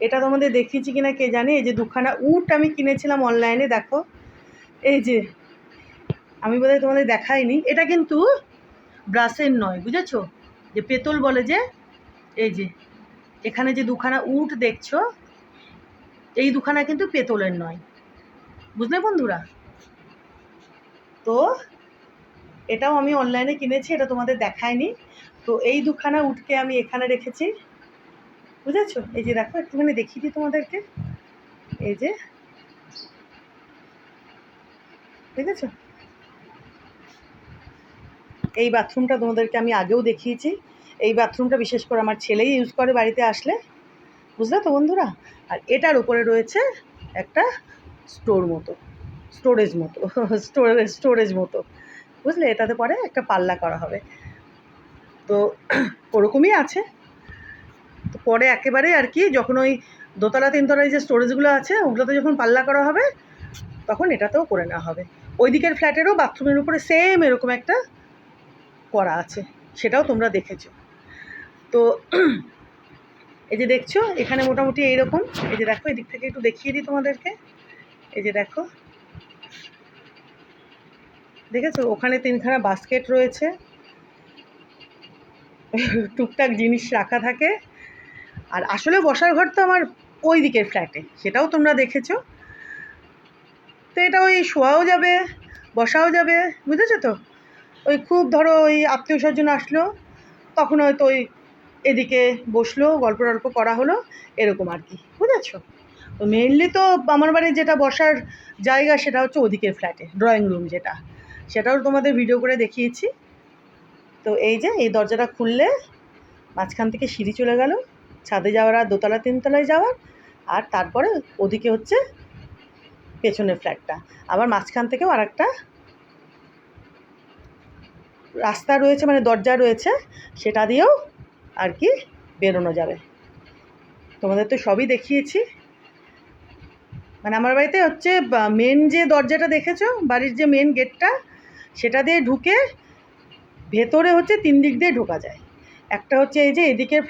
এটা তোমাদের দেখিয়েছি কিনা কে জানে। এই যে দুখানা উট আমি কিনেছিলাম অনলাইনে, দেখো এই যে, আমি বোধহয় তোমাদের দেখাইনি। এটা কিন্তু ব্রাশের নয়, বুঝেছো, যে পেতল বলে যে। এই যে এখানে যে দুখানা উট দেখছো, এই দুখানা কিন্তু পেতলের নয়, বুঝলে বন্ধুরা। তো এটাও আমি অনলাইনে কিনেছি, এটা তোমাদের দেখায়নি। তো এই দুখানা উটকে আমি এখানে রেখেছি, বুঝেছো। এই যে দেখো, একটুখানি দেখিয়ে দিই তোমাদেরকে। এই যে দেখেছো, এই বাথরুমটা তোমাদেরকে আমি আগেও দেখিয়েছি। এই বাথরুমটা বিশেষ করে আমার ছেলেই ইউজ করে বাড়িতে আসলে, বুঝলে তো বন্ধুরা। আর এটার উপরে রয়েছে একটা স্টোরেজ মতো, বুঝলে। এটাতে পরে একটা পাল্লা করা হবে, তো ওরকমই আছে। তো পরে একেবারে আর কি, যখন ওই দোতলা তিনতলায় যে স্টোরেজগুলো আছে ওগুলোতে যখন পাল্লা করা হবে, তখন এটাতেও করে নেওয়া হবে। ওই দিকের ফ্ল্যাটেরও বাথরুমের উপরে সেম এরকম একটা করা আছে, সেটাও তোমরা দেখেছো। তো এই যে দেখছো এখানে মোটামুটি এইরকম। এই যে দেখো, এদিক থেকে একটু দেখিয়ে দিই তোমাদেরকে। এই যে দেখো, দেখেছো, ওখানে তিনখানা বাস্কেট রয়েছে, টুকটাক জিনিস রাখা থাকে। আর আসলে বসার ঘর তো আমার ওই দিকের ফ্ল্যাটে, সেটাও তোমরা দেখেছো। তো এটা ওই শোয়াও যাবে, বসাও যাবে, বুঝেছো তো। ওই খুব ধরো ওই আত্মীয় স্বজন আসলো, তখন হয়তো ওই এদিকে বসলো, গল্প টল্প করা হলো, এরকম আর কি, বুঝেছো। তো মেইনলি তো আমার বাড়ির যেটা বসার জায়গা সেটা হচ্ছে ওদিকের ফ্ল্যাটে, ড্রয়িং রুম যেটা, সেটাও তোমাদের ভিডিও করে দেখিয়েছি। তো এই যে এই দরজাটা খুললে মাঝখান থেকে সিঁড়ি চলে গেল ছাদে যাওয়ার আর দোতলা তিনতলায় যাওয়ার। আর তারপরে ওদিকে হচ্ছে পেছনের ফ্ল্যাটটা, আবার মাঝখান থেকেও আর একটা রাস্তা রয়েছে, মানে দরজা রয়েছে, সেটা দিয়েও আর কি বেরোনো যাবে। তোমাদের তো সবই দেখিয়েছি। মানে আমার বাড়িতে হচ্ছে মেন যে দরজাটা দেখেছো, বাড়ির যে মেন গেটটা, সেটা দিয়ে ঢুকে ভেতরে হচ্ছে 3 দিক দিয়ে ঢোকা যায়। একটা হচ্ছে এই যে এদিকের